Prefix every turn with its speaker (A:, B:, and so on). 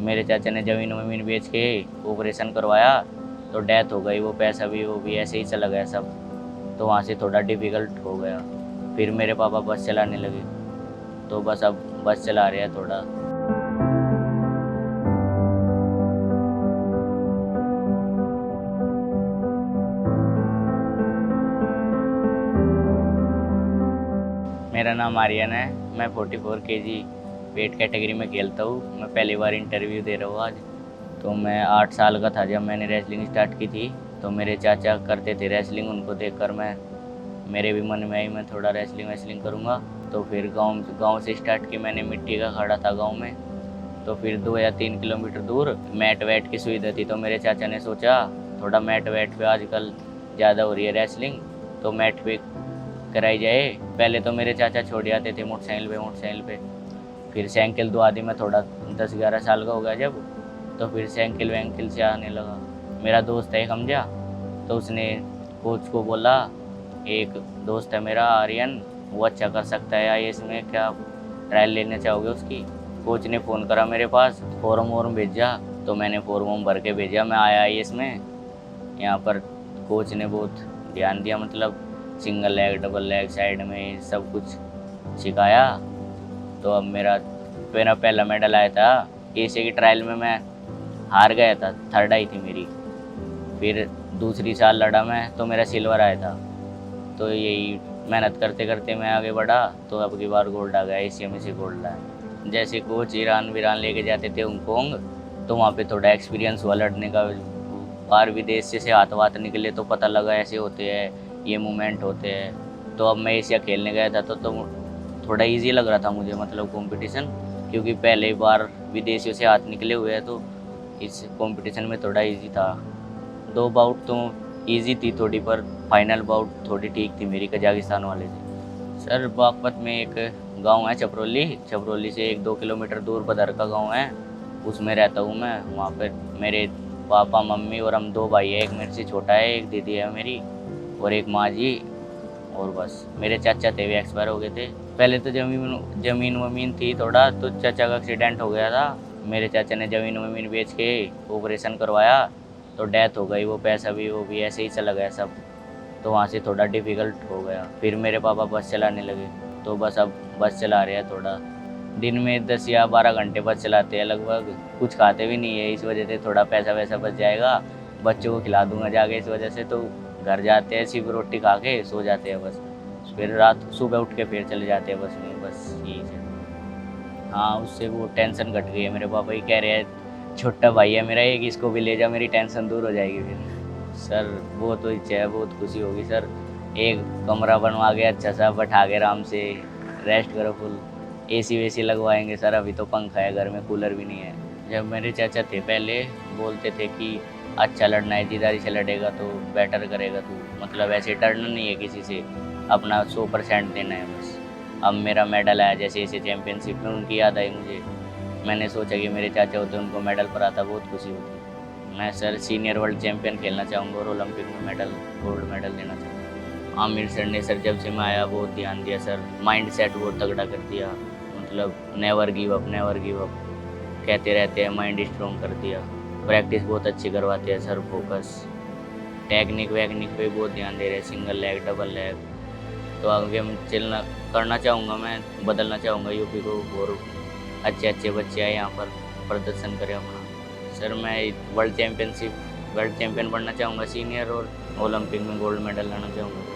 A: मेरे चाचा ने ज़मीन वमीन बेच के ऑपरेशन करवाया तो डेथ हो गई, वो पैसा भी वो भी ऐसे ही चला गया सब। तो वहाँ से थोड़ा डिफ़िकल्ट हो गया। फिर मेरे पापा बस चलाने लगे, तो बस अब बस चला रहे हैं थोड़ा। मेरा नाम आर्यन है। मैं 44 केजी वेट कैटेगरी में खेलता हूँ। मैं पहली बार इंटरव्यू दे रहा हूँ आज। तो मैं 8 साल का था जब मैंने रेसलिंग स्टार्ट की थी। तो मेरे चाचा करते थे रेसलिंग, उनको देखकर मेरे भी मन में आई मैं थोड़ा रेसलिंग वेसलिंग करूँगा। तो फिर गांव से स्टार्ट की मैंने। मिट्टी का खड़ा था गांव में। तो फिर 2 या 3 किलोमीटर दूर मैट वैट की सुविधा थी। तो मेरे चाचा ने सोचा थोड़ा मैट वैट पे आजकल ज़्यादा हो रही है रेसलिंग, तो मैट पे कराई जाए। पहले तो मेरे चाचा छोड़ आते थे मोटरसाइकिल पे। फिर साइकिल दो आदि में थोड़ा 10-11 साल का हो गया जब, तो फिर साइकिल वैंकिल से आने लगा। मेरा दोस्त है एक हमजा, तो उसने कोच को बोला, एक दोस्त है मेरा आर्यन, वो अच्छा कर सकता है आईएएस में, क्या ट्रायल लेना चाहोगे उसकी। कोच ने फ़ोन करा मेरे पास, फॉर्म वॉर्म भेजा, तो मैंने फॉर्म वॉर्म भर के भेजा। मैं आया आईएएस में। यहाँ पर कोच ने बहुत ध्यान दिया, मतलब single leg double leg side में सब कुछ सिखाया। तो अब मेरा पहला मेडल आया था एशिया की ट्रायल में। मैं हार गया था, थर्ड आई थी मेरी। फिर दूसरी साल लड़ा मैं, तो मेरा सिल्वर आया था। तो यही मेहनत करते करते मैं आगे बढ़ा, तो अब की बार गोल्ड आ गया, एशिया में से गोल्ड आया। जैसे कोच ईरान वीरान लेके जाते थे हांगकॉन्ग, तो वहाँ पे थोड़ा एक्सपीरियंस हुआ लड़ने का। बाहर विदेश से हाथ वाथ निकले तो पता लगा ऐसे होते हैं, ये मूवमेंट होते हैं। तो अब मैं एशिया खेलने गया था तो थोड़ा इजी लग रहा था मुझे, मतलब कंपटीशन, क्योंकि पहले बार विदेशियों से हाथ निकले हुए हैं, तो इस कंपटीशन में थोड़ा इजी था। 2 बाउट तो इजी थी थोड़ी, पर फाइनल बाउट थोड़ी ठीक थी मेरी कजाकिस्तान वाले से। सर बागपत में एक गांव है छपरोली से 1-2 किलोमीटर दूर बदर का गांव है, उसमें रहता हूँ मैं। वहाँ पर मेरे पापा मम्मी और हम 2 भाई है, एक मेरे से छोटा है, एक दीदी है मेरी और एक माँ जी। और बस मेरे चाचा थे, वे एक्सपायर हो गए थे। पहले तो ज़मीन वमीन थी थोड़ा, तो चाचा का एक्सीडेंट हो गया था। मेरे चाचा ने ज़मीन वमीन बेच के ऑपरेशन करवाया तो डेथ हो गई, वो पैसा भी वो भी ऐसे ही चला गया सब। तो वहाँ से थोड़ा डिफ़िकल्ट हो गया। फिर मेरे पापा बस चलाने लगे, तो बस अब बस चला रहे हैं थोड़ा। दिन में 10 या 12 घंटे बस चलाते हैं लगभग। कुछ खाते भी नहीं है, इस वजह से थोड़ा पैसा वैसा बच जाएगा, बच्चों को खिला दूंगा जाके, इस वजह से। तो घर जाते हैं, सिर्फ रोटी खा के सो जाते हैं बस। फिर रात सुबह उठ के फिर चले जाते हैं बस में, बस यही है। हाँ, उससे वो टेंशन घट गई है। मेरे पापा ही कह रहे हैं, छोटा भाई है मेरा एक, इसको भी ले जा, मेरी टेंशन दूर हो जाएगी फिर। सर वो तो इच्छा है, बहुत खुशी होगी सर। एक कमरा बनवा के अच्छा सा बैठा के आराम से रेस्ट करो फुल। एसी वेसी लगवाएंगे सर, अभी तो पंखा है घर में, कूलर भी नहीं है। जब मेरे चाचा थे पहले, बोलते थे कि अच्छा लड़ना है, जिदारी से लड़ेगा तो बेटर करेगा तू, मतलब ऐसे डरना नहीं है किसी से, अपना 100% देना है बस। अब मेरा मेडल आया जैसे ऐसे चैम्पियनशिप में, उनकी याद आई मुझे। मैंने सोचा कि मेरे चाचा होते, उनको मेडल पर आता, बहुत खुशी होती। मैं सर सीनियर वर्ल्ड चैम्पियन खेलना चाहूँगा और ओलंपिक में मेडल, गोल्ड मेडल लेना चाहूँगा। आमिर सर ने सर जब से मैं आया बहुत ध्यान दिया सर, माइंड सेट बहुत तगड़ा कर दिया, मतलब नेवर गिव अप कहते रहते हैं, माइंड स्ट्रॉन्ग कर दिया। प्रैक्टिस बहुत अच्छी करवाते हैं सर, फोकस टेक्निक वैक्निक पे बहुत ध्यान दे रहे हैं, सिंगल लेग डबल लेग। तो आगे चलना करना चाहूँगा, मैं बदलना चाहूँगा यूपी को, और अच्छे अच्छे बच्चे आए यहाँ पर प्रदर्शन करें अपना। सर मैं वर्ल्ड चैम्पियन बनना चाहूँगा सीनियर, और ओलंपिक में गोल्ड मेडल लाना चाहूँगा।